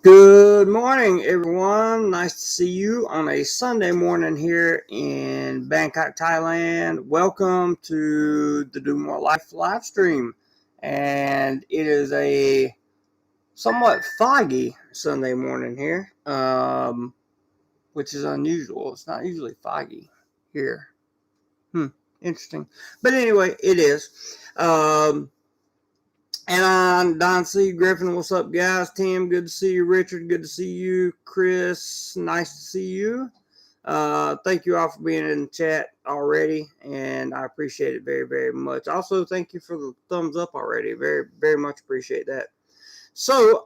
Good morning, everyone. Nice to see you on a Sunday morning here in Bangkok, Thailand. Welcome to the DoMoreLife live stream. And it is a somewhat foggy Sunday morning here, which is unusual. It's not usually foggy here. Interesting. But anyway, it is. And I'm Don C. Griffin. What's up, guys? Tim, good to see you. Richard, good to see you. Chris, nice to see you. Thank you all for being in the chat already, and I appreciate it very, very much. Also, thank you for the thumbs up already. Very, very much appreciate that. So,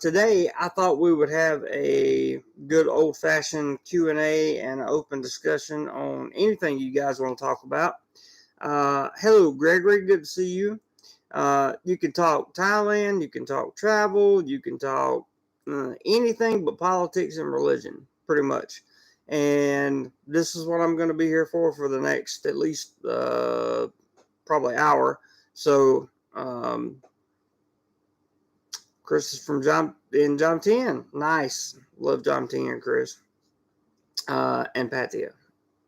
today I thought we would have a good old-fashioned Q&A and an open discussion on anything you guys want to talk about. Hello, Gregory. Good to see you. You can talk Thailand, you can talk travel, you can talk anything but politics and religion, pretty much. And this is what I'm going to be here for the next at least probably hour. So, Chris is from John 10. Nice. Love John 10, Chris. And Patia.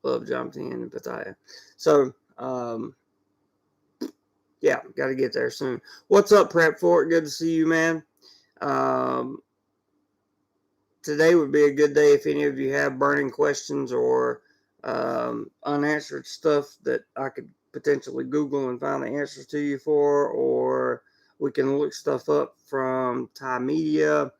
Love John 10 and Patia. So, yeah, got to get there soon. What's up, Prep Fort? Good to see you, man. Today would be a good day if any of you have burning questions or unanswered stuff that I could potentially Google and find the answers to you for, or we can look stuff up from Thai media.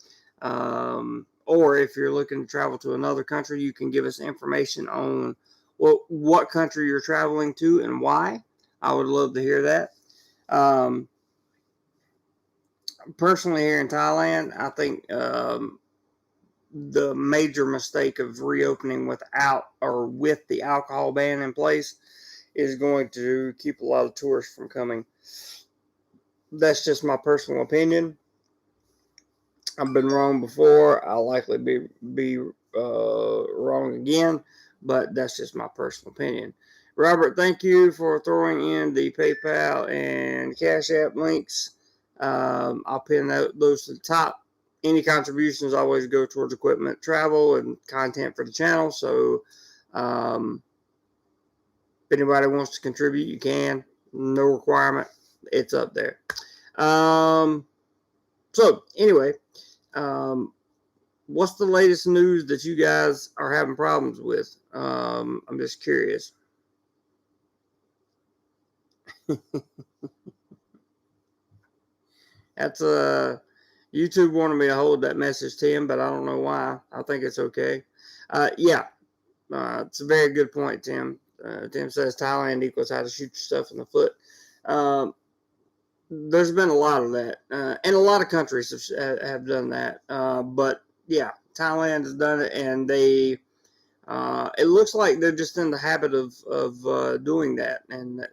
Or if you're looking to travel to another country, you can give us information on what country you're traveling to and why. I would love to hear that. Personally, here in Thailand, I think the major mistake of reopening without or with the alcohol ban in place is going to keep a lot of tourists from coming. That's just my personal opinion. I've been wrong before. I'll likely be wrong again, but that's just my personal opinion. Robert, thank you for throwing in the PayPal and Cash App links. I'll pin those to the top. Any contributions always go towards equipment, travel, and content for the channel. So, if anybody wants to contribute, you can. No requirement. It's up there. So, anyway, what's the latest news that you guys are having problems with? I'm just curious. That's YouTube wanted me to hold that message, Tim, but I don't know why. I think it's okay. Yeah, it's a very good point, Tim. Tim says Thailand equals how to shoot yourself in the foot. There's been a lot of that, and a lot of countries have done that. But yeah, Thailand has done it, and they. It looks like they're just in the habit of doing that, and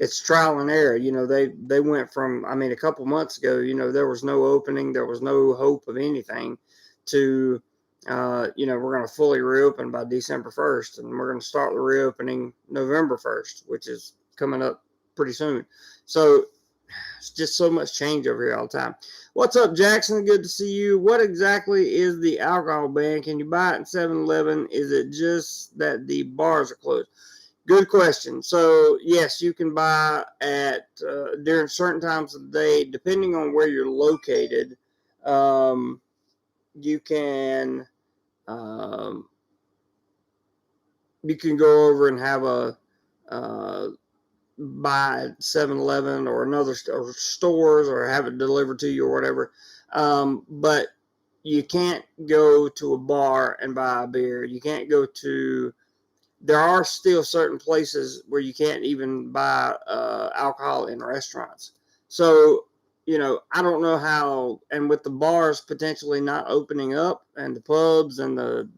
it's trial and error. You know, they went from, I mean, a couple months ago, you know, there was no opening, there was no hope of anything, to you know, we're going to fully reopen by December 1st, and we're going to start the reopening November 1st, which is coming up pretty soon. So it's just so much change over here all the time. What's up, Jackson? Good to see you. What exactly is the alcohol ban? Can you buy it at 7-Eleven? Is it just that the bars are closed? Good question. So, yes, you can buy at during certain times of the day, depending on where you're located. You can go over and have a buy at 7-Eleven or another or stores, or have it delivered to you or whatever. But you can't go to a bar and buy a beer. You can't go to. There are still certain places where you can't even buy alcohol in restaurants. So, you know, I don't know how, and with the bars potentially not opening up, and the pubs and the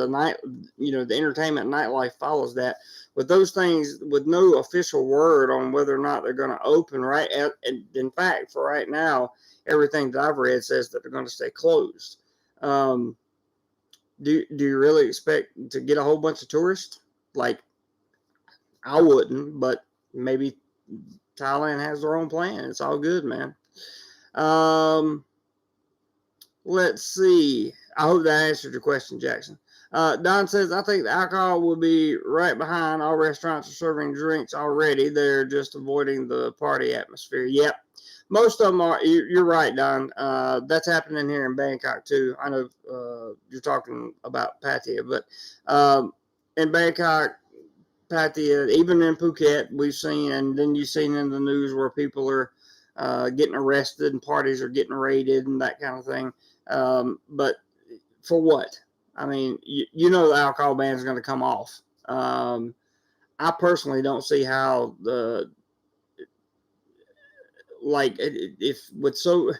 night, you know, the entertainment nightlife follows that. With those things, with no official word on whether or not they're going to open, right? And in fact, for right now, everything that I've read says that they're going to stay closed. Do you really expect to get a whole bunch of tourists? Like, I wouldn't, but maybe Thailand has their own plan. It's all good, man. Let's see. I hope that answered your question, Jackson. Don says, I think the alcohol will be right behind. All restaurants are serving drinks already. They're just avoiding the party atmosphere. Yep. Most of them are. You're right, Don. That's happening here in Bangkok, too. I know you're talking about Pattaya, but in Bangkok, Pattaya, even in Phuket, we've seen, and then you've seen in the news where people are getting arrested and parties are getting raided and that kind of thing. But for what? I mean, you know the alcohol ban is going to come off. I personally don't see how if with so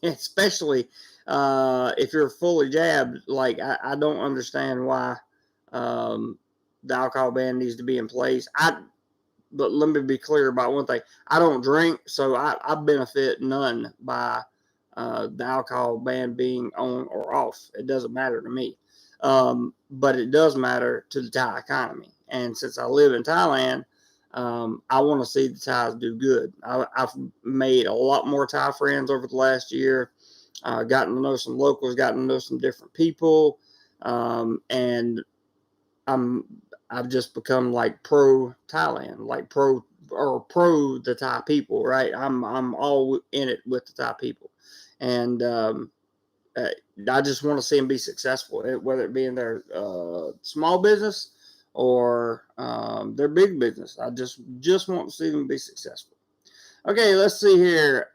especially if you're fully jabbed, like I don't understand why the alcohol ban needs to be in place. But let me be clear about one thing. I don't drink, so I benefit none by the alcohol ban being on or off. It doesn't matter to me. But it does matter to the Thai economy. And since I live in Thailand, I want to see the Thais do good. I've made a lot more Thai friends over the last year. Gotten to know some locals, gotten to know some different people, and I've just become like pro Thailand, like pro the Thai people, right? I'm all in it with the Thai people, and I just want to see them be successful, whether it be in their small business or their big business. I just want to see them be successful. Okay, let's see here.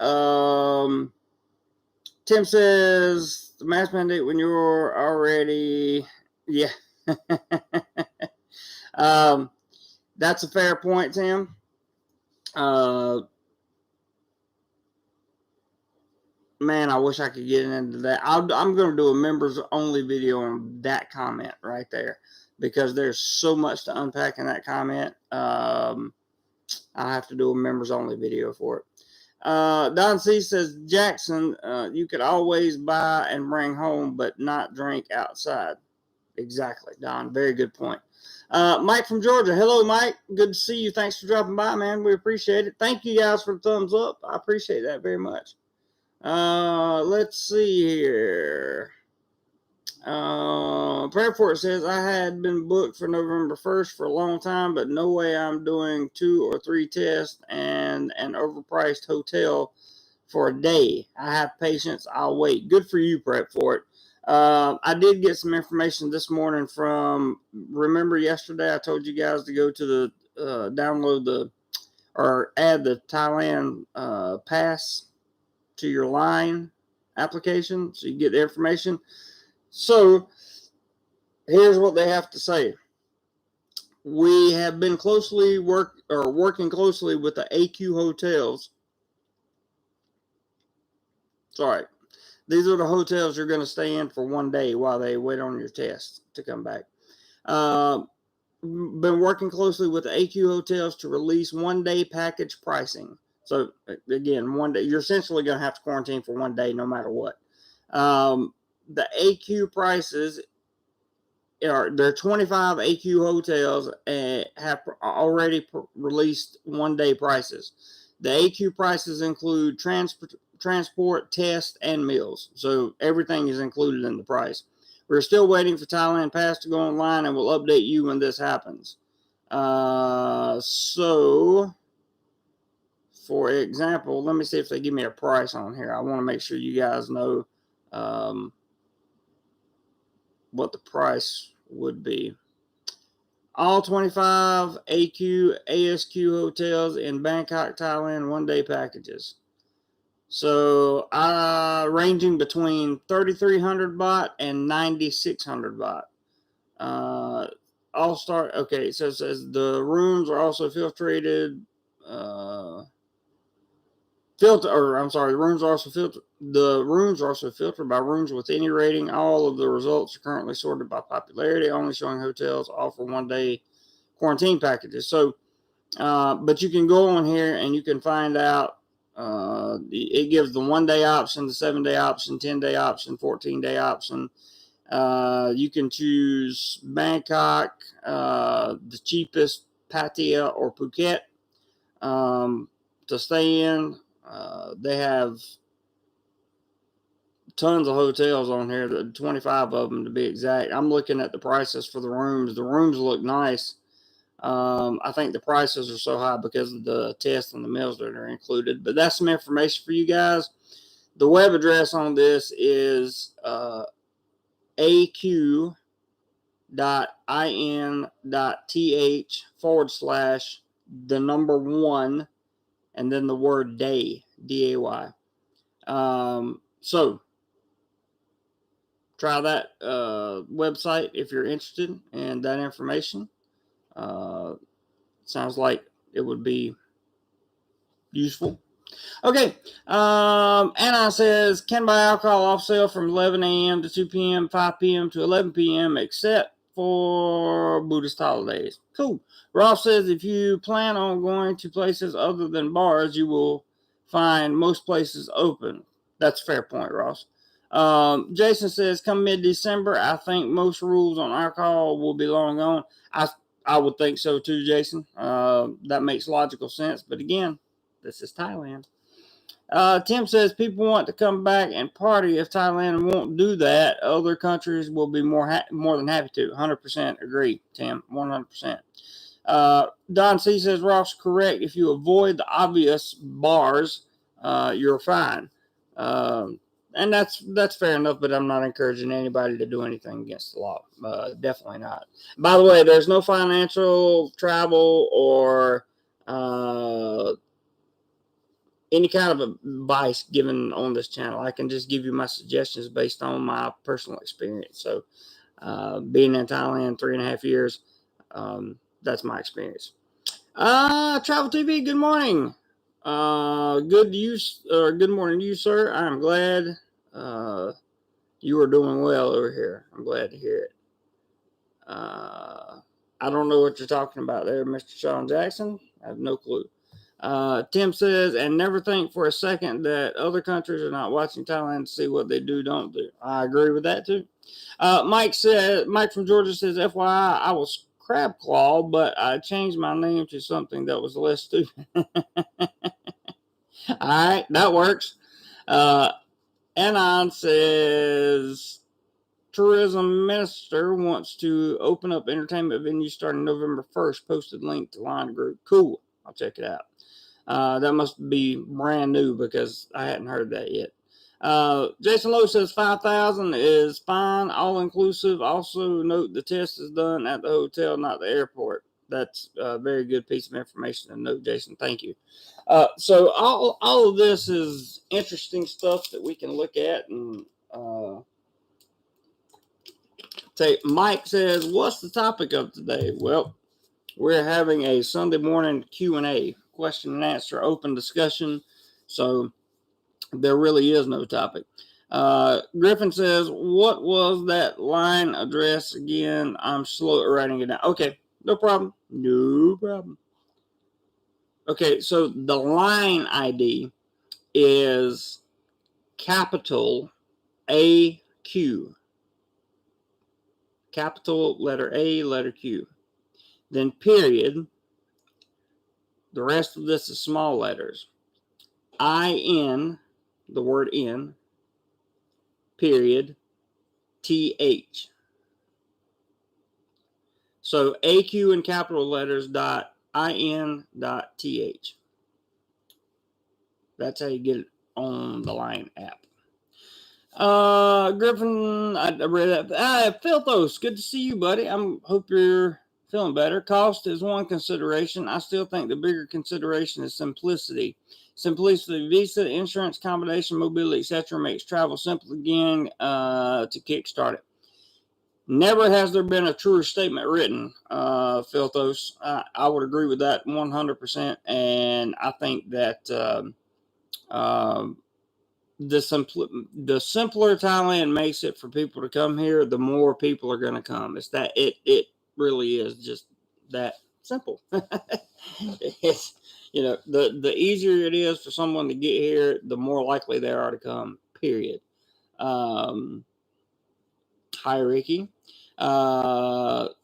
Tim says the mask mandate when you're already, yeah. That's a fair point, Tim. Man, I wish I could get into that. I'm going to do a members only video on that comment right there because there's so much to unpack in that comment. I'll have to do a members only video for it. Don C says, Jackson, you could always buy and bring home, but not drink outside. Exactly, Don. Very good point. Mike from Georgia. Hello, Mike. Good to see you. Thanks for dropping by, man. We appreciate it. Thank you guys for the thumbs up. I appreciate that very much. Let's see here. Prayer says, I had been booked for November 1st for a long time, but no way I'm doing 2 or 3 tests and an overpriced hotel for a day. I have patience. I'll wait. Good for you, Prep for it. I did get some information this morning from, remember yesterday I told you guys to go to the, download or add the Thailand pass to your line application so you get the information. So here's what they have to say. We have been working closely with the AQ hotels. Sorry. These are the hotels you're going to stay in for one day while they wait on your test to come back. Been working closely with the AQ hotels to release one-day package pricing. So again, one day you're essentially going to have to quarantine for one day no matter what. The AQ prices are there are 25 AQ hotels have already released one-day prices. The AQ prices include transport, test, and meals. So everything is included in the price. We're still waiting for Thailand Pass to go online, and we'll update you when this happens. So, for example, let me see if they give me a price on here. I want to make sure you guys know what the price would be. All 25 AQ, ASQ hotels in Bangkok, Thailand, one-day packages. So, ranging between 3,300 baht and 9,600 baht. Okay, so it says the rooms are also filtered. The rooms are also filtered. The rooms are also filtered by rooms with any rating. All of the results are currently sorted by popularity, only showing hotels offer one-day quarantine packages. So, but you can go on here and you can find out. It gives the 1-day option, the 7-day option, 10-day option, 14-day option. You can choose Bangkok, the cheapest, Pattaya or Phuket to stay in. They have tons of hotels on here, 25 of them to be exact. I'm looking at the prices for the rooms. The rooms look nice. I think the prices are so high because of the tests and the meals that are included. But that's some information for you guys. The web address on this is aq.in.th/1 and then the word day, D-A-Y. So try that website if you're interested in that information. Sounds like it would be useful. Okay. Anna says, can buy alcohol off sale from 11 a.m. to 2 p.m., 5 p.m. to 11 p.m., except for Buddhist holidays. Cool. Ross says, if you plan on going to places other than bars, you will find most places open. That's a fair point, Ross. Jason says, come mid-December, I think most rules on alcohol will be long gone. I would think so too, Jason. That makes logical sense. But again, this is Thailand. Tim says people want to come back and party. If Thailand won't do that, other countries will be more than happy to. 100% agree, Tim. 100%. Don C says Ross correct. If you avoid the obvious bars, you're fine. And that's fair enough. But I'm not encouraging anybody to do anything against the law. Definitely not. By the way, there's no financial, travel, or any kind of advice given on this channel. I can just give you my suggestions based on my personal experience. So, being in Thailand 3.5 years, that's my experience. Travel TV, good morning. Good morning to you, sir. I'm glad you are doing well over here. I'm glad to hear it. I don't know what you're talking about there, Mr. Sean Jackson. I have no clue. Tim says, and never think for a second that other countries are not watching Thailand to see what they don't do. I agree with that too. Mike from Georgia says, FYI, I was Crab Claw, but I changed my name to something that was less stupid. All right, that works. Anon says, tourism minister wants to open up entertainment venues starting November 1st. Posted link to line group. Cool. I'll check it out. That must be brand new because I hadn't heard that yet. Jason Lowe says 5,000 is fine, all inclusive. Also note the test is done at the hotel, not the airport. That's a very good piece of information to note, Jason. Thank you. So all of this is interesting stuff that we can look at and Mike says, what's the topic of today? Well, we're having a Sunday morning Q&A, question and answer, open discussion. So there really is no topic. Griffin says, what was that line address again? I'm slow at writing it down. Okay, no problem. No problem. Okay, so the line ID is capital AQ. Capital letter A, letter Q. Then period. The rest of this is small letters. IN, the word in, period, TH. So AQ in capital letters dot IN dot TH. That's how you get it on the Line app. Griffin, I read that. Philthos, good to see you, buddy. Hope you're feeling better. Cost is one consideration. I still think the bigger consideration is simplicity. Simplicity, visa, insurance, combination, mobility, etc. makes travel simple again to kickstart it. Never has there been a truer statement written, Philthos. I would agree with that 100%. And I think that the simpler Thailand makes it for people to come here, the more people are going to come. It's that it really is just that simple. It's, the easier it is for someone to get here, the more likely they are to come, period. Hi, Ricky. So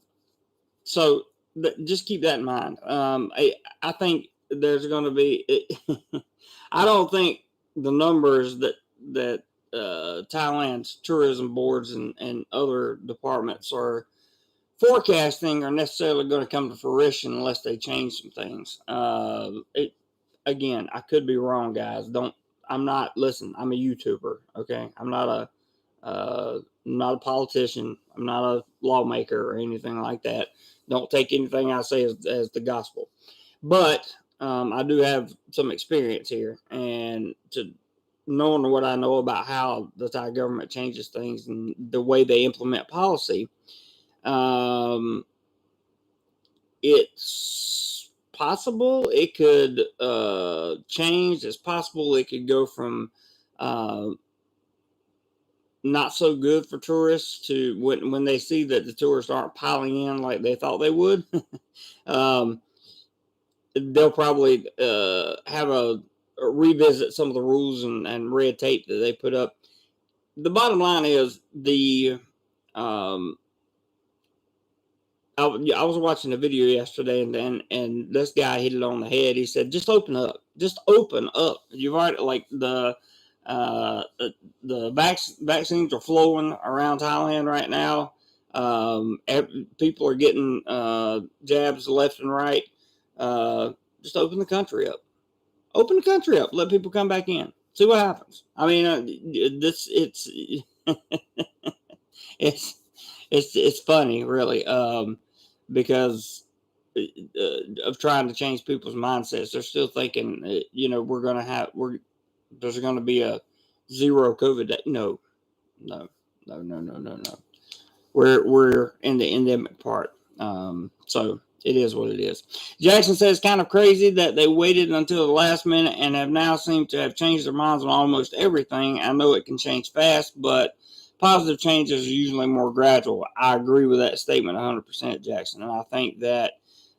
just keep that in mind. I think there's going to be, I don't think the numbers that Thailand's tourism boards and other departments are forecasting are necessarily going to come to fruition unless they change some things. Again, I could be wrong, guys. Listen, I'm a YouTuber, okay? I'm not a politician. I'm not a lawmaker or anything like that. Don't take anything I say as the gospel. But I do have some experience here, and to knowing what I know about how the Thai government changes things and the way they implement policy, um, it's possible it could change. It's possible it could go from uh, not so good for tourists to when they see that the tourists aren't piling in like they thought they would. um, they'll probably have a revisit some of the rules and red tape that they put up. The bottom line is um, I was watching a video yesterday, and this guy hit it on the head. He said, "Just open up. Just open up. You've already like uh, vaccines are flowing around Thailand right now. People are getting jabs left and right. Just open the country up. Open the country up. Let people come back in. See what happens. I mean, it's it's funny, really, because of trying to change people's mindsets. They're still thinking, there's going to be a zero COVID day. No, no, no, no, no, no, no. We're in the endemic part. So it is what it is. Jackson says kind of crazy that they waited until the last minute and have now seemed to have changed their minds on almost everything. I know it can change fast, but positive changes are usually more gradual. I agree with that statement 100%, Jackson. And I think that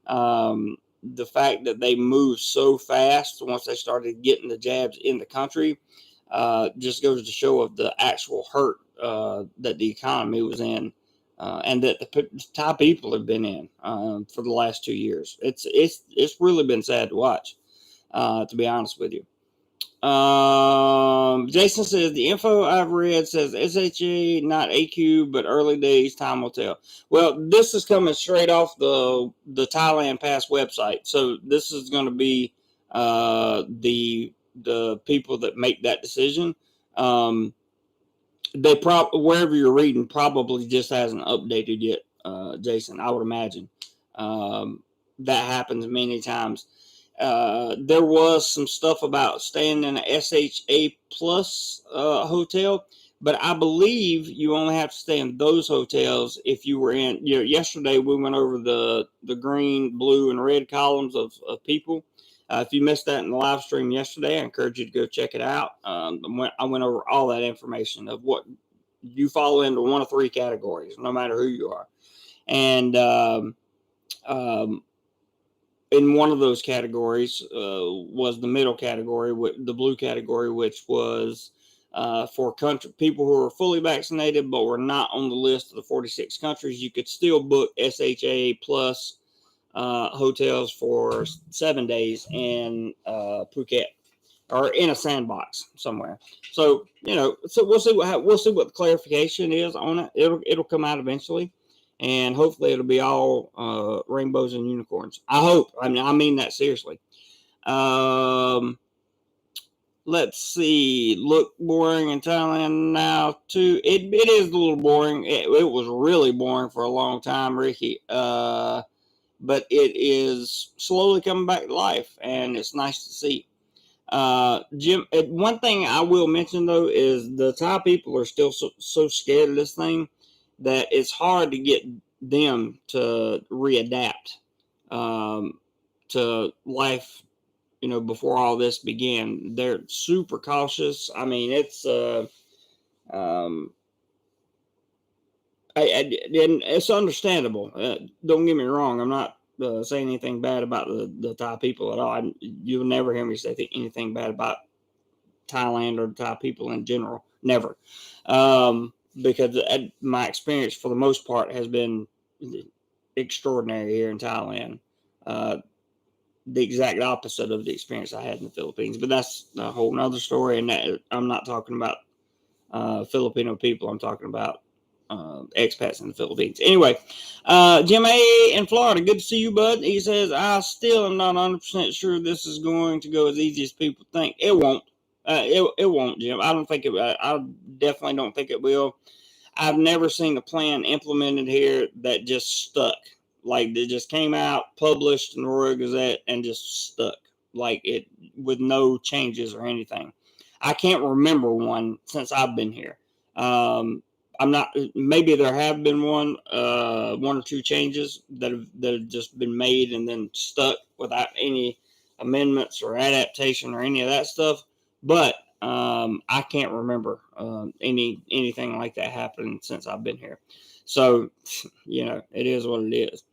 the fact that they moved so fast once they started getting the jabs in the country just goes to show of the actual hurt that the economy was in. And that the Thai people have been in for the last 2 years. It's really been sad to watch, to be honest with you. Jason says the info I've read says SHA, not AQ, but early days. Time will tell. Well, this is coming straight off the Thailand Pass website, so this is going to be the people that make that decision. Wherever you're reading probably just hasn't updated yet, Jason. I would imagine that happens many times. There was some stuff about staying in a SHA plus hotel, but I believe you only have to stay in those hotels if you were in. Yesterday we went over the green, blue, and red columns of people. If you missed that in the live stream yesterday, I encourage you to go check it out. I went over all that information of what you fall into one of three categories, no matter who you are. And in one of those categories was the middle category, the blue category, which was for people who are fully vaccinated but were not on the list of the 46 countries. You could still book SHA plus hotels for 7 days in Phuket or in a sandbox somewhere. So so we'll see what the clarification is on it. It'll come out eventually, and hopefully it'll be all rainbows and unicorns. I hope. I mean that seriously. Let's see. Look boring in Thailand now too. It is a little boring. It was really boring for a long time, Ricky. But it is slowly coming back to life, and it's nice to see. Jim, one thing I will mention though is the Thai people are still so scared of this thing that it's hard to get them to readapt to life. Before all this began, they're super cautious. I mean, it's and it's understandable. Don't get me wrong. I'm not saying anything bad about the Thai people at all. You'll never hear me say anything bad about Thailand or the Thai people in general. Never. Because my experience for the most part has been extraordinary here in Thailand. The exact opposite of the experience I had in the Philippines. But that's a whole nother story. And I'm not talking about Filipino people. I'm talking about expats in the Philippines. Anyway, Jim A. in Florida, good to see you, bud. He says, I still am not 100% sure this is going to go as easy as people think. It won't. It won't, Jim. I don't think it. I definitely don't think it will. I've never seen a plan implemented here that just stuck. Like they just came out, published in the Royal Gazette, and just stuck. Like it with no changes or anything. I can't remember one since I've been here. I'm not. Maybe there have been one or two changes that have just been made and then stuck without any amendments or adaptation or any of that stuff. But I can't remember anything like that happening since I've been here. So, it is what it is.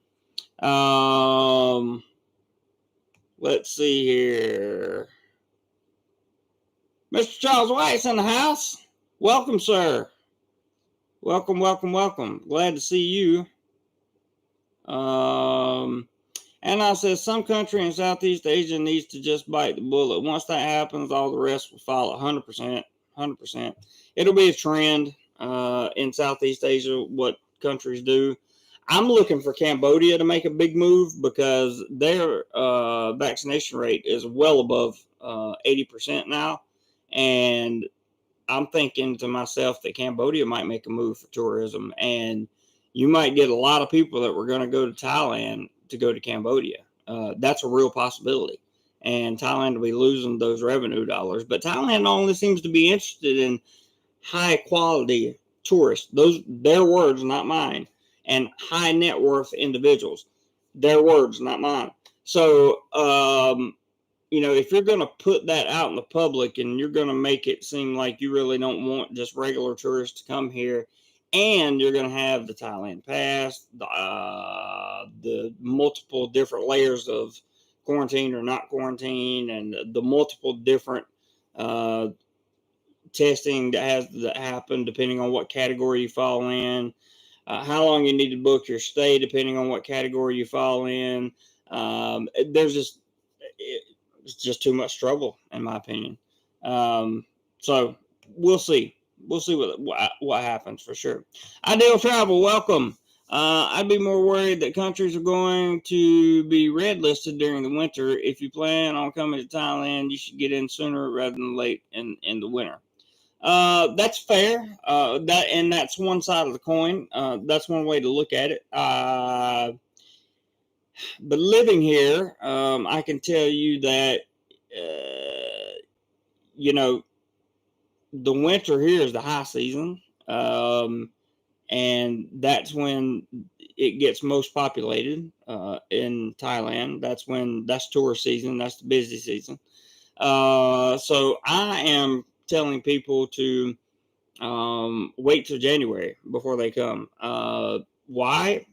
Let's see here. Mr. Charles White's in the house. Welcome, sir. Welcome. Glad to see you. And I said some country in Southeast Asia needs to just bite the bullet. Once that happens, all the rest will follow. 100%. It'll be a trend in Southeast Asia, what countries do. I'm looking for Cambodia to make a big move because their vaccination rate is well above 80% now. And I'm thinking to myself that Cambodia might make a move for tourism. And you might get a lot of people that were going to go to Thailand to go to Cambodia. That's a real possibility. And Thailand will be losing those revenue dollars. But Thailand only seems to be interested in high quality tourists. Those their words, not mine. And high net worth individuals. Their words, not mine. So, if you're going to put that out in the public and you're going to make it seem like you really don't want just regular tourists to come here, and you're going to have the Thailand pass, the multiple different layers of quarantine or not quarantine, and the multiple different testing that has to happen depending on what category you fall in, how long you need to book your stay depending on what category you fall in. It's just too much trouble, in my opinion. So we'll see. We'll see what happens for sure. Ideal Travel, welcome. I'd be more worried that countries are going to be red listed during the winter. If you plan on coming to Thailand, you should get in sooner rather than late in the winter. That's fair. That's one side of the coin. That's one way to look at it. But living here, I can tell you that, the winter here is the high season. And that's when it gets most populated in Thailand. That's tourist season. That's the busy season. So I am telling people to wait till January before they come. Why?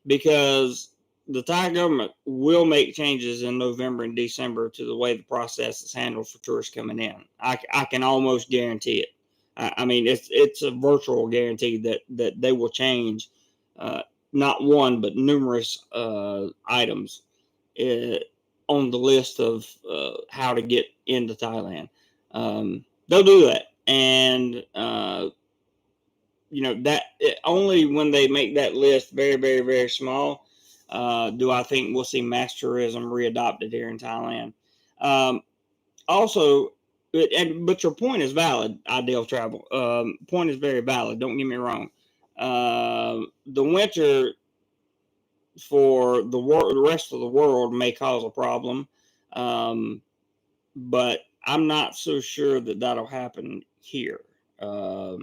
Because the Thai government will make changes in November and December to the way the process is handled for tourists coming in. I can almost guarantee it. I mean, it's a virtual guarantee that they will change not one but numerous items on the list of how to get into Thailand. They'll do that, and that only when they make that list very, very, very small do I think we'll see mass tourism readopted here in Thailand. Also, but your point is valid, Ideal Travel. Point is very valid. Don't get me wrong. The winter for the rest of the world may cause a problem, but I'm not so sure that that'll happen here. I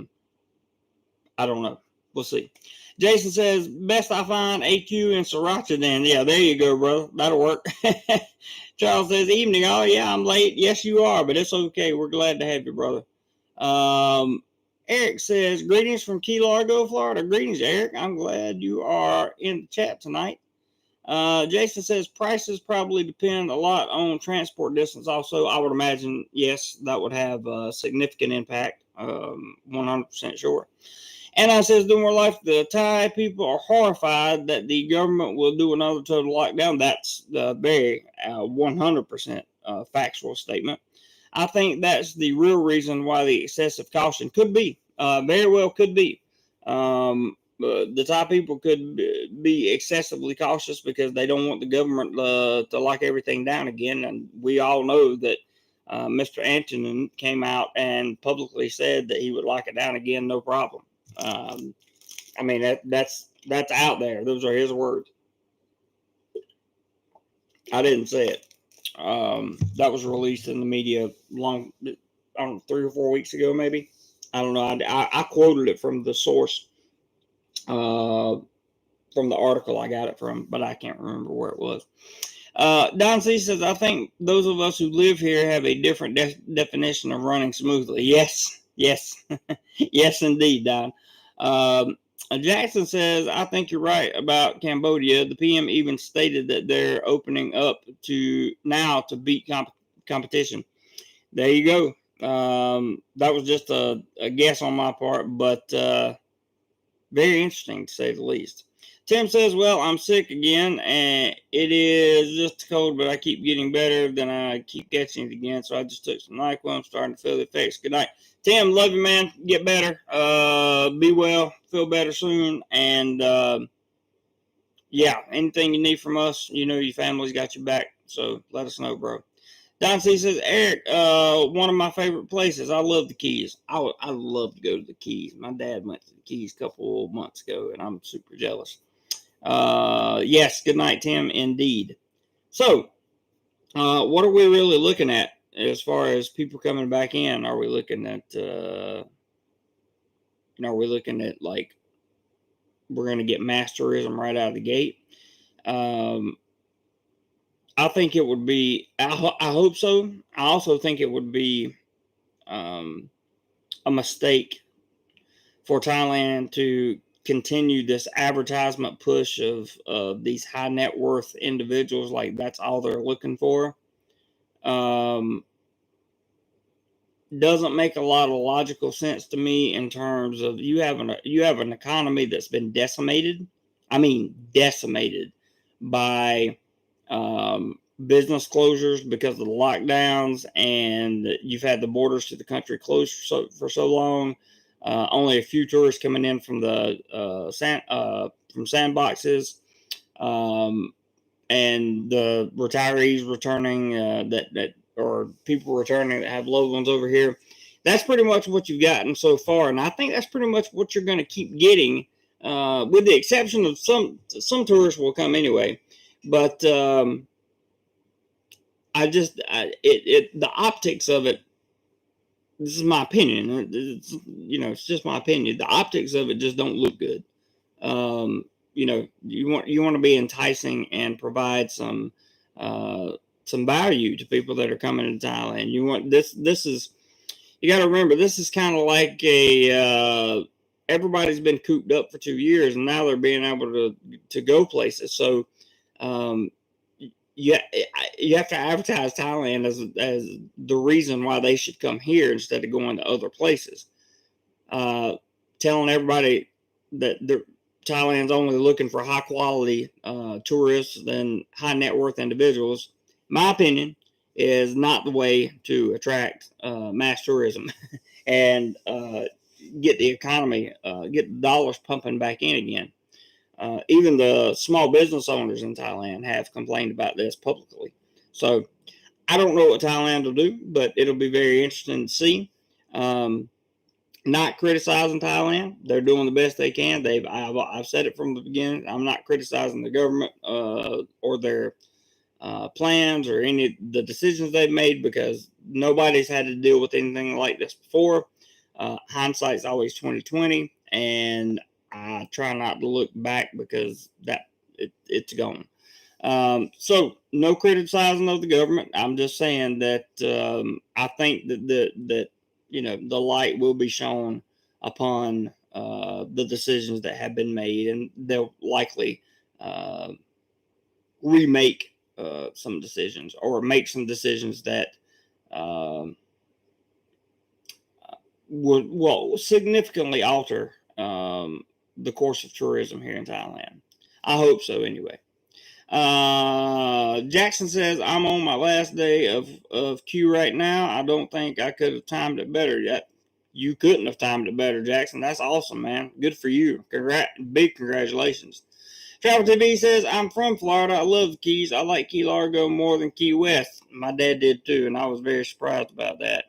don't know. We'll see. Jason says, best I find AQ and Sriracha then. Yeah, there you go, bro. That'll work. Charles says, evening. Oh, yeah, I'm late. Yes, you are, but it's okay. We're glad to have you, brother. Eric says, greetings from Key Largo, Florida. Greetings, Eric. I'm glad you are in the chat tonight. Jason says, prices probably depend a lot on transport distance. Also, I would imagine, yes, that would have a significant impact. 100% sure. And I says, DoMoreLife, the Thai people are horrified that the government will do another total lockdown. That's the very 100% factual statement. I think that's the real reason why the excessive caution could be Very well could be. The Thai people could be excessively cautious because they don't want the government to lock everything down again. And we all know that Mr. Antonin came out and publicly said that he would lock it down again, no problem. I mean, that's out there. Those are his words. I didn't say it. That was released in the media I don't know, 3 or 4 weeks ago, maybe. I don't know. I quoted it from the source, from the article I got it from, but I can't remember where it was. Don C says, I think those of us who live here have a different definition of running smoothly. Yes, yes, yes, indeed, Don. Jackson says, I think you're right about Cambodia. The PM even stated that they're opening up to beat competition. There you go. That was just a guess on my part, but very interesting to say the least. Tim says, well, I'm sick again, and it is just cold, but I keep getting better, then I keep catching it again, so I just took some NyQuil. I'm starting to feel the effects. Good night. Tim, love you, man. Get better. Be well. Feel better soon. And, yeah, anything you need from us, you know your family's got your back, so let us know, bro. Don C says, Eric, one of my favorite places. I love the Keys. I love to go to the Keys. My dad went to the Keys a couple of months ago, and I'm super jealous. Yes, good night, Tim, indeed. So, what are we really looking at as far as people coming back in? Are we looking at, like, we're going to get mass tourism right out of the gate? I think it would be, I hope so. I also think it would be a mistake for Thailand to continue this advertisement push of these high net worth individuals, like that's all they're looking for. Doesn't make a lot of logical sense to me in terms of you have an economy that's been decimated. I mean, decimated by business closures because of the lockdowns, and you've had the borders to the country closed for so long. Only a few tourists coming in from the from sandboxes, and the retirees returning or people returning that have loved ones over here. That's pretty much what you've gotten so far, and I think that's pretty much what you're going to keep getting, with the exception of some tourists will come anyway. But the optics of it. This is my opinion. It's just my opinion. The optics of it just don't look good. You want to be enticing and provide some value to people that are coming to Thailand. You want this is, you got to remember, this is kind of like everybody's been cooped up for 2 years, and now they're being able to go places. So you have to advertise Thailand as the reason why they should come here instead of going to other places. Telling everybody that Thailand's only looking for high quality tourists and high net worth individuals, my opinion, is not the way to attract mass tourism and get the economy, get the dollars pumping back in again. Even the small business owners in Thailand have complained about this publicly. So I don't know what Thailand will do, but it'll be very interesting to see. Not criticizing Thailand. They're doing the best they can. I've said it from the beginning. I'm not criticizing the government or their plans or any of the decisions they've made, because nobody's had to deal with anything like this before. Hindsight's always 2020, and I try not to look back because it's gone. So no criticizing of the government. I'm just saying that I think that the light will be shown upon the decisions that have been made, and they'll likely remake some decisions or make some decisions that will significantly alter the course of tourism here in Thailand. I hope so anyway. Jackson says, I'm on my last day of Q right now. I don't think I could have timed it better yet. you couldn't have timed it better, Jackson. That's awesome, man. Good for you. Big congratulations. Travel TV says, I'm from Florida. I love the Keys. I like Key Largo more than Key West. My dad did too, and I was very surprised about that.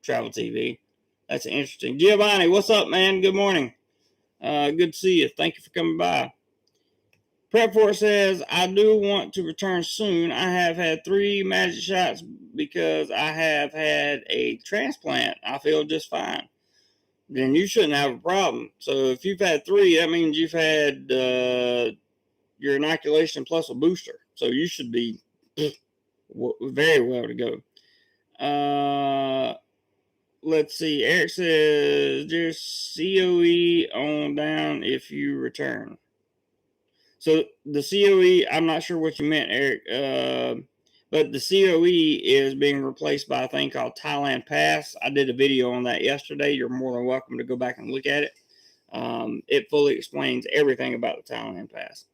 Travel TV. That's interesting. Giovanni, what's up, man? Good morning. Good to see you. Thank you for coming by. Prep for it says, I do want to return soon. I have had 3 magic shots because I have had a transplant. I feel just fine. Then you shouldn't have a problem. So if you've had 3, that means you've had your inoculation plus a booster. So you should be very well to go. Let's see. Eric says, just COE on down if you return. So the COE, I'm not sure what you meant, Eric, but the COE is being replaced by a thing called Thailand Pass. I did a video on that yesterday. You're more than welcome to go back and look at it. It fully explains everything about the Thailand Pass.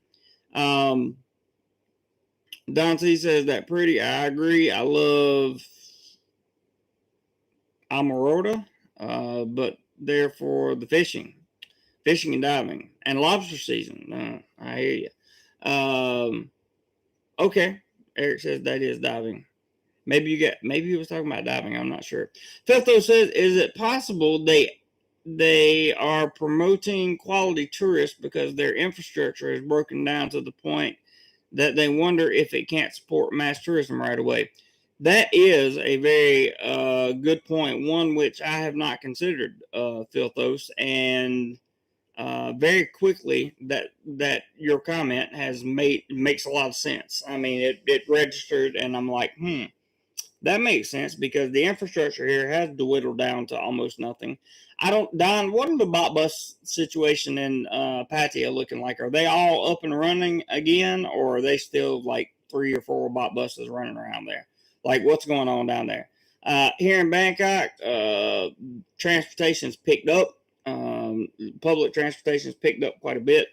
Dante says that pretty. I agree. I love Amarota, but therefore the fishing and diving, and lobster season. I hear you. Okay. Eric says that is diving. Maybe he was talking about diving. I'm not sure. Festo says, is it possible they are promoting quality tourists because their infrastructure is broken down to the point that they wonder if it can't support mass tourism right away? That is a very good point, one which I have not considered, Philthos, and very quickly that your comment makes a lot of sense. I mean, it registered, and I'm like, that makes sense because the infrastructure here has dwindled down to almost nothing. Don, what are the bot bus situation in Pattaya looking like? Are they all up and running again, or are they still like 3 or 4 bot buses running around there? Like, what's going on down there? Here in Bangkok, transportation's picked up. Public transportation's picked up quite a bit.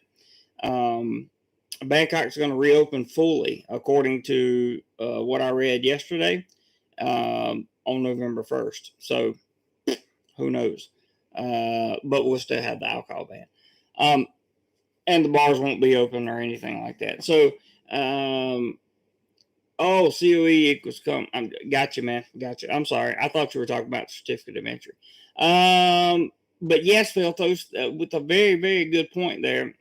Bangkok's going to reopen fully, according to what I read yesterday, on November 1st. So, who knows? But we'll still have the alcohol ban. And the bars won't be open or anything like that. So, COE equals come. Gotcha, man. Gotcha. I'm sorry. I thought you were talking about the certificate of entry. But yes, Philthos, with a very, very good point there.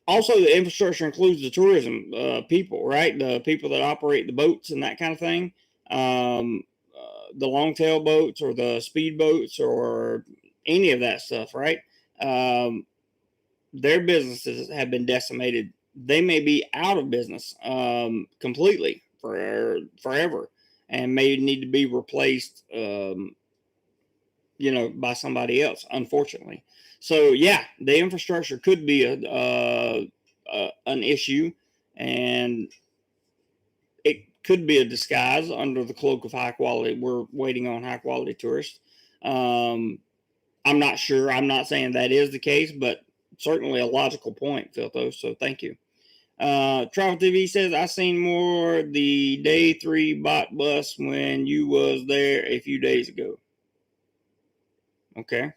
Also, the infrastructure includes the tourism people, right? The people that operate the boats and that kind of thing. The longtail boats or the speed boats or any of that stuff, right? Their businesses have been decimated. They may be out of business completely forever and may need to be replaced, by somebody else, unfortunately. So, yeah, the infrastructure could be an issue, and it could be a disguise under the cloak of high quality. We're waiting on high quality tourists. I'm not sure. I'm not saying that is the case, but certainly a logical point, Philthos. So thank you. Travel TV says, I seen more the day 3 bot bus when you was there a few days ago. Okay.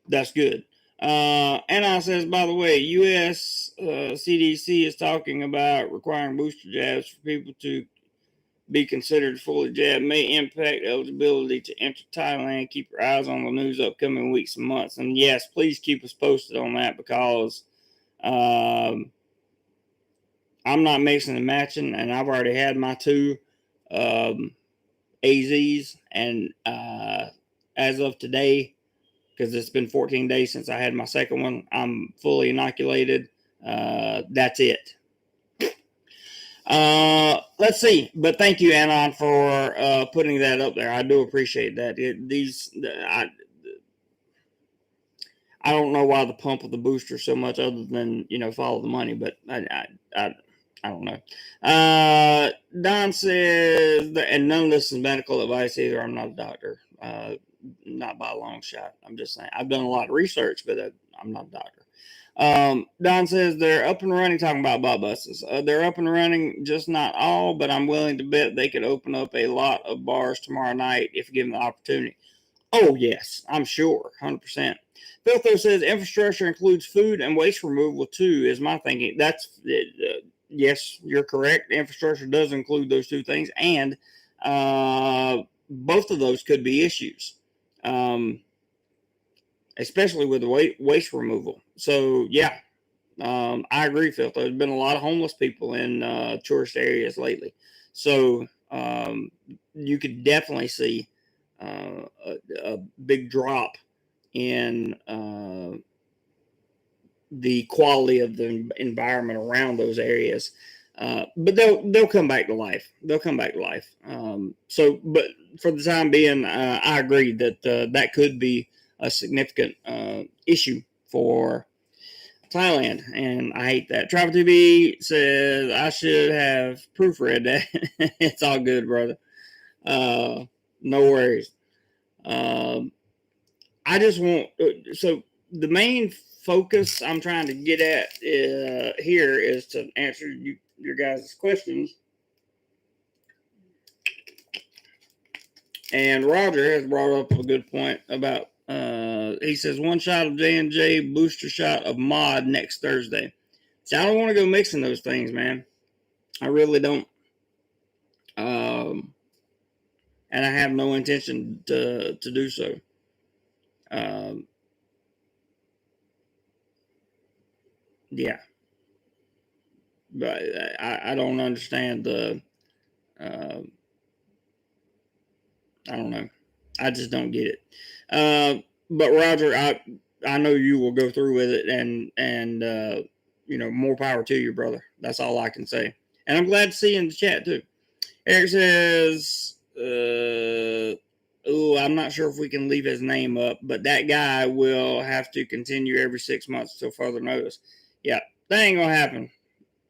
That's good. Anna says, by the way, U.S. CDC is talking about requiring booster jabs for people to be considered fully jabbed. May impact eligibility to enter Thailand. Keep your eyes on the news upcoming weeks and months. And yes, please keep us posted on that because I'm not mixing and matching, and I've already had my 2 AZs, and as of today, because it's been 14 days since I had my second one, I'm fully inoculated. That's it. Let's see. But thank you, Anon, for putting that up there. I do appreciate that. I don't know why the pump of the booster so much other than, follow the money, but I don't know. Don says, and none of this is medical advice either. I'm not a doctor. Not by a long shot. I'm just saying. I've done a lot of research, but I'm not a doctor. Don says they're up and running, talking about buses. They're up and running, just not all, but I'm willing to bet they could open up a lot of bars tomorrow night if given the opportunity. Oh, yes, I'm sure, 100%. Filtho says infrastructure includes food and waste removal, too, is my thinking. Yes, you're correct. Infrastructure does include those two things, and both of those could be issues, especially with the waste removal. So, yeah, I agree, Phil. There's been a lot of homeless people in tourist areas lately. So you could definitely see a big drop in the quality of the environment around those areas. But they'll come back to life. They'll come back to life. But for the time being, I agree that that could be a significant issue for Thailand, and I hate that. Travel TV says I should have proofread that. It's all good, brother. No worries. I just want so the main focus I'm trying to get at here is to answer your guys' questions. And Roger has brought up a good point about. He says one shot of J&J, booster shot of Mod next Thursday. So I don't want to go mixing those things, man. I really don't. And I have no intention to do so. Yeah, but I don't understand the. I don't know. I just don't get it. But Roger, I know you will go through with it, and more power to you, brother. That's all I can say. And I'm glad to see you in the chat too. Eric says, I'm not sure if we can leave his name up, but that guy will have to continue every 6 months till further notice. Yeah, that ain't gonna happen.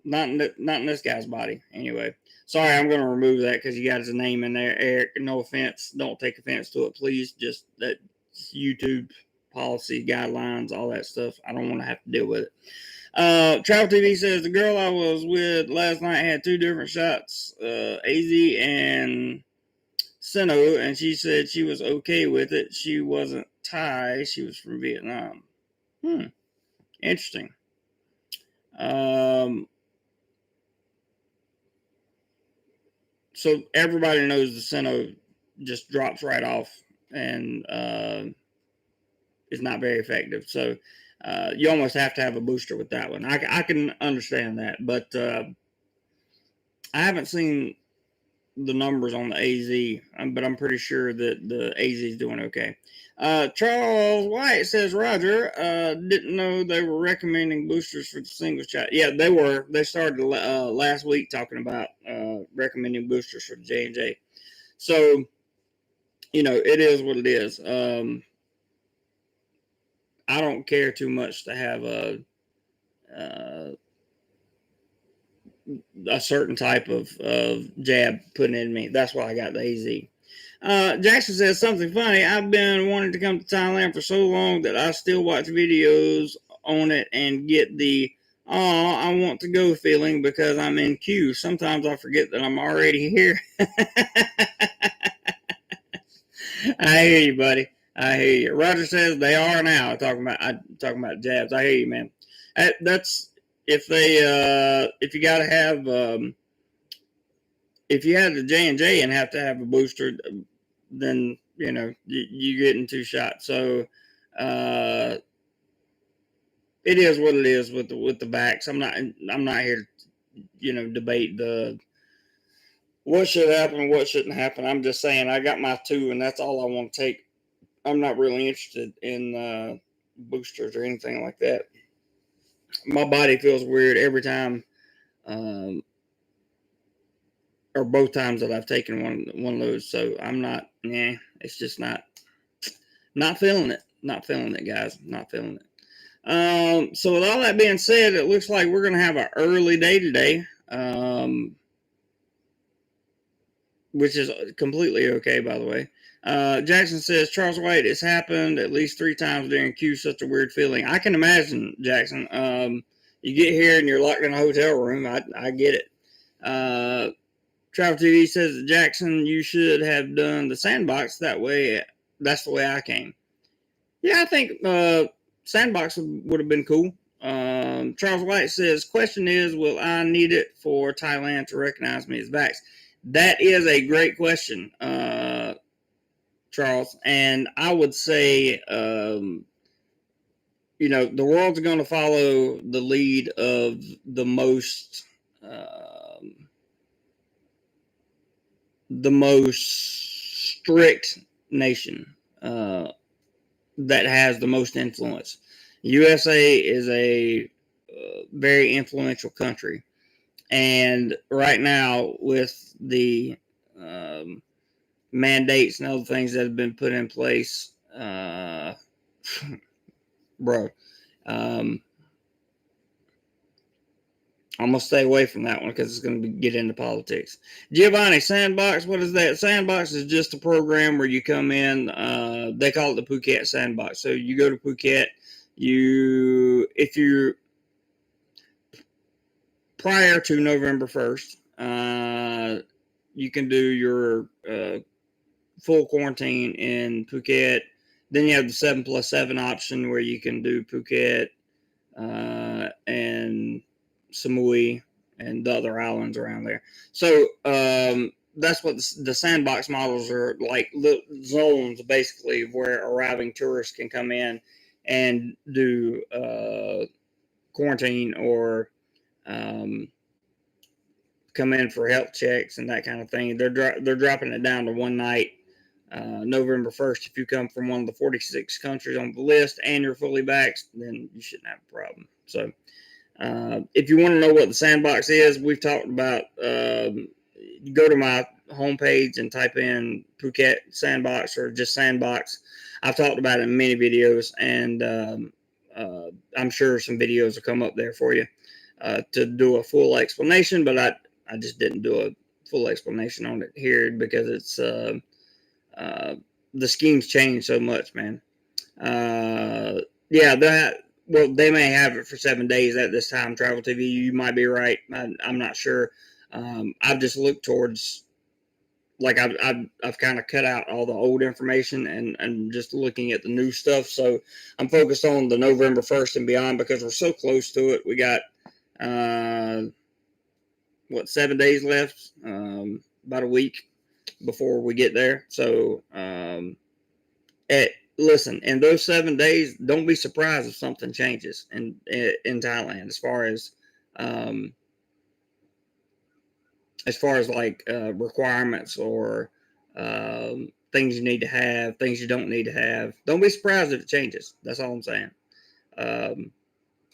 Not in this guy's body. Anyway, sorry, I'm gonna remove that because you got his name in there, Eric. No offense. Don't take offense to it, please. Just that YouTube policy guidelines, all that stuff. I don't want to have to deal with it. Travel TV says the girl I was with last night had 2 different shots, AZ and Sino, and she said she was okay with it. She wasn't Thai. She was from Vietnam. Interesting. So everybody knows the Sino just drops right off and is not very effective. So you almost have to have a booster with that one. I can understand that, but I haven't seen the numbers on the AZ, but I'm pretty sure that the AZ is doing okay. Charles White says, Roger, didn't know they were recommending boosters for the single shot. Yeah, they were. They started last week talking about recommending boosters for the J&J. So, it is what it is. I don't care too much to have a certain type of jab put in me. That's why I got the AZ. Jackson says something funny. I've been wanting to come to Thailand for so long that I still watch videos on it and get the I want to go feeling because I'm in queue. Sometimes I forget that I'm already here. I hear you, buddy. I hear you. Roger says they are now talking about jabs. I hear you, man. That's if you got to have if you have the J&J and have to have a booster, then you're getting 2 shots. So it is what it is with the backs. I'm not here to debate the what should happen and what shouldn't happen. I'm just saying I got my 2 and that's all I want to take. I'm not really interested in boosters or anything like that. My body feels weird every time, or both times that I've taken one of those. So I'm not. It's just not feeling it. Not feeling it, guys. Not feeling it. So with all that being said, it looks like we're gonna have an early day today. which is completely okay, by the way. Jackson says, Charles White, it's happened at least 3 times during Q. Such a weird feeling. I can imagine, Jackson. You get here and you're locked in a hotel room. I get it. Travel TV says, Jackson, you should have done the sandbox. That way, that's the way I came. Yeah, I think sandbox would have been cool. Charles White says, question is, will I need it for Thailand to recognize me as vax? That is a great question, Charles. And I would say, the world's going to follow the lead of the most strict nation that has the most influence. USA is a very influential country. And right now, with the mandates and other things that have been put in place, bro, I'm gonna stay away from that one because it's gonna get into politics. Giovanni, Sandbox, what is that? Sandbox is just a program where you come in. They call it the Phuket Sandbox. So you go to Phuket. If you're prior to November 1st, you can do your full quarantine in Phuket. Then you have the 7+7 option where you can do Phuket and Samui and the other islands around there. So that's what the sandbox models are like, zones basically where arriving tourists can come in and do quarantine or come in for health checks and that kind of thing. They're dropping it down to one night, November 1st. If you come from one of the 46 countries on the list and you're fully vaxxed, then you shouldn't have a problem. So if you want to know what the sandbox is, we've talked about, you go to my homepage and type in Phuket Sandbox or just Sandbox. I've talked about it in many videos, and I'm sure some videos will come up there for you to do a full explanation, but I just didn't do a full explanation on it here because it's the scheme's changed so much, man. They may have it for 7 days at this time. Travel TV, you might be right. I'm not sure. I've just looked towards, like I've kind of cut out all the old information and just looking at the new stuff. So I'm focused on the November 1st and beyond because we're so close to it. We got 7 days left, about a week before we get there. So listen, in those 7 days, don't be surprised if something changes in Thailand as far as like requirements or things you need to have, things you don't need to have. Don't be surprised if it changes. That's all I'm saying.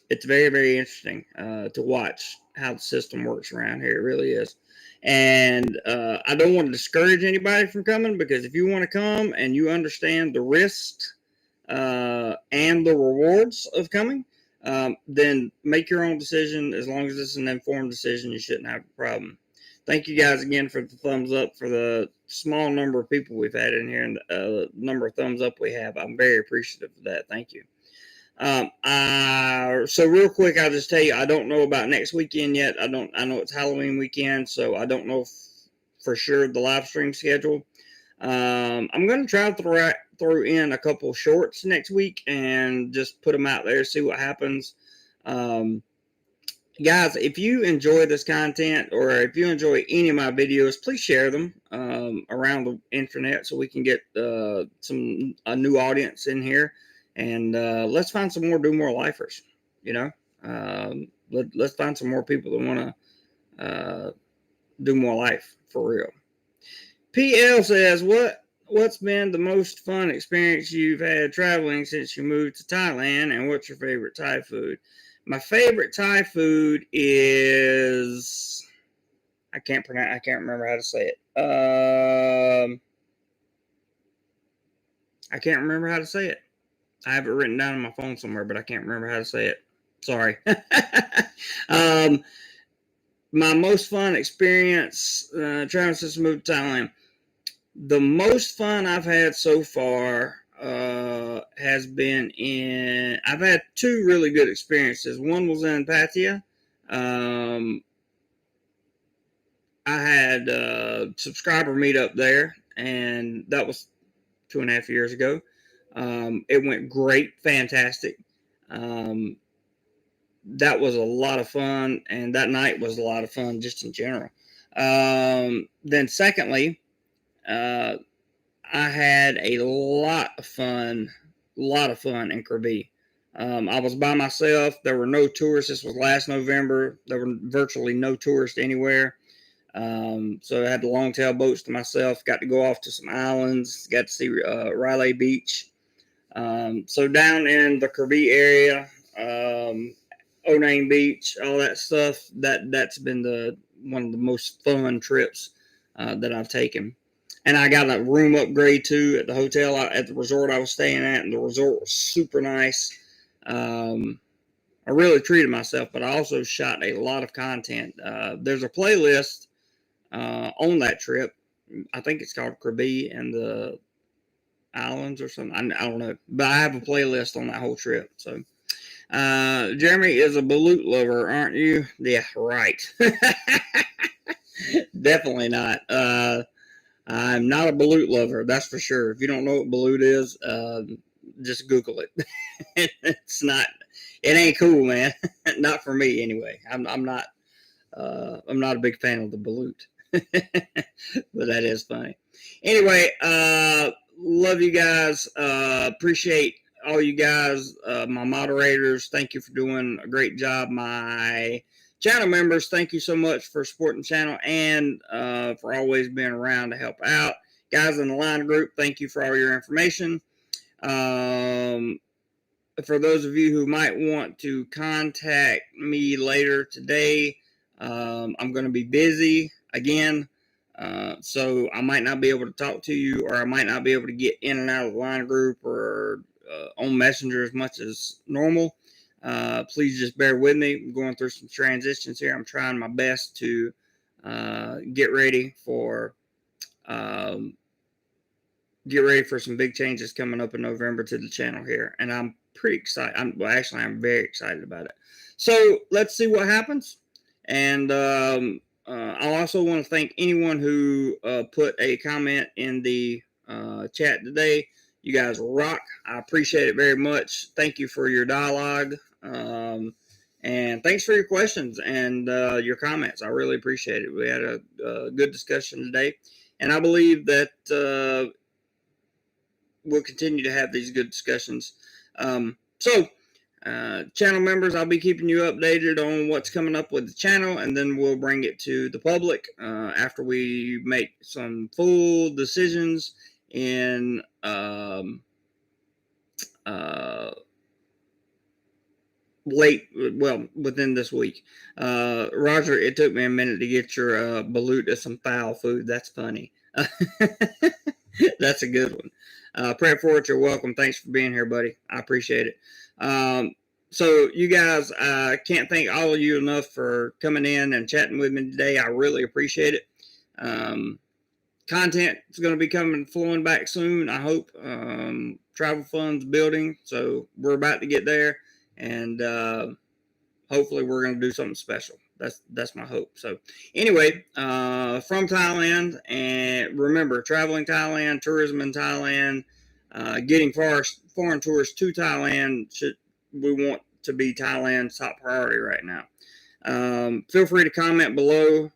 It's very, very interesting to watch how the system works around here. It really is. And I don't want to discourage anybody from coming, because if you want to come and you understand the risks and the rewards of coming, then make your own decision. As long as it's an informed decision, you shouldn't have a problem. Thank you guys again for the thumbs up for the small number of people we've had in here and the number of thumbs up we have. I'm very appreciative of that. Thank you. So real quick, I'll just tell you, I don't know about next weekend yet. I know it's Halloween weekend, so I don't know for sure the live stream schedule. I'm going to try to throw in a couple shorts next week and just put them out there, see what happens. Guys, if you enjoy this content or if you enjoy any of my videos, please share them around the internet so we can get a new audience in here. And let's find some more DoMoreLifers, let's find some more people that want to do more life for real. PL says, what's been the most fun experience you've had traveling since you moved to Thailand, and what's your favorite Thai food? My favorite Thai food is, I can't remember how to say it. I can't remember how to say it. I have it written down on my phone somewhere, but I can't remember how to say it. Sorry. my most fun experience traveling since I moved to Thailand. The most fun I've had so far has been I've had two really good experiences. One was in Pattaya. I had a subscriber meet up there, and that was 2.5 years ago. It went great, fantastic. That was a lot of fun, and that night was a lot of fun just in general. Then secondly, I had a lot of fun in Krabi. I was by myself. There were no tourists. This was last November. There were virtually no tourists anywhere. So I had the longtail boats to myself. Got to go off to some islands. Got to see Riley Beach. So down in the Krabi area, Onang Beach, all that stuff. That's been one of the most fun trips that I've taken. And I got a room upgrade too at the hotel at the resort I was staying at, and the resort was super nice. I really treated myself, but I also shot a lot of content. There's a playlist on that trip. I think it's called Krabi and the Islands or something. I don't know, but I have a playlist on that whole trip. So, Jeremy is a balut lover, aren't you? Yeah, right. Definitely not. I'm not a balut lover, that's for sure. If you don't know what balut is, just Google it. It's not. It ain't cool, man. Not for me, anyway. I'm not. I'm not a big fan of the balut. But that is funny. Anyway, love you guys. Appreciate all you guys, my moderators. Thank you for doing a great job. My channel members, thank you so much for supporting the channel and for always being around to help out. Guys in the line group, thank you for all your information. For those of you who might want to contact me later today, I'm going to be busy again. So I might not be able to talk to you, or I might not be able to get in and out of the line group or on Messenger as much as normal. Please just bear with me. I'm going through some transitions here. I'm trying my best to get ready for some big changes coming up in November to the channel here, and I'm pretty excited. I'm very excited about it. So let's see what happens. And I also want to thank anyone who put a comment in the chat today. You guys rock. I appreciate it very much. Thank you for your dialogue. And thanks for your questions and your comments. I really appreciate it. We had a good discussion today. And I believe that we'll continue to have these good discussions. Channel members, I'll be keeping you updated on what's coming up with the channel, and then we'll bring it to the public after we make some full decisions in within this week. Roger, it took me a minute to get your balut to some foul food. That's funny. That's a good one. Prayer for it, you're welcome. Thanks for being here, buddy. I appreciate it. So you guys, I can't thank all of you enough for coming in and chatting with me today. I really appreciate it. Content is going to be flowing back soon, I hope. Travel funds building, so we're about to get there, and hopefully we're going to do something special. That's my hope. So anyway, from Thailand, and remember, traveling Thailand, tourism in Thailand, getting foreign tourists to Thailand, we want to be Thailand's top priority right now. Feel free to comment below.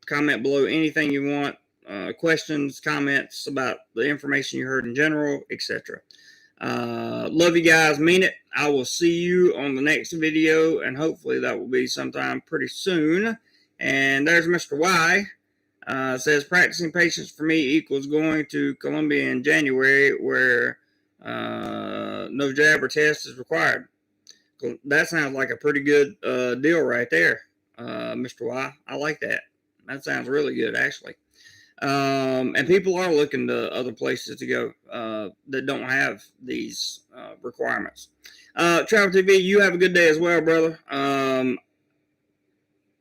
Comment below anything you want, questions, comments about the information you heard in general, etc. Love you guys, mean it. I will see you on the next video, and hopefully that will be sometime pretty soon. And there's Mr. Y. Says practicing patience for me equals going to Colombia in January, where no jab or test is required. That sounds like a pretty good deal right there, Mr. Y. I like that. That sounds really good, actually. And people are looking to other places to go that don't have these requirements. Travel TV, you have a good day as well, brother.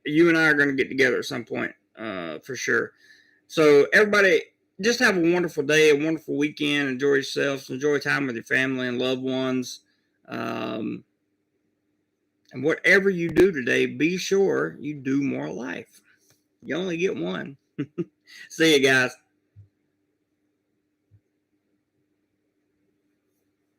you and I are going to get together at some point, for sure. So everybody, just have a wonderful day, a wonderful weekend. Enjoy yourselves. Enjoy time with your family and loved ones. And whatever you do today, be sure you do more life. You only get one. See you guys.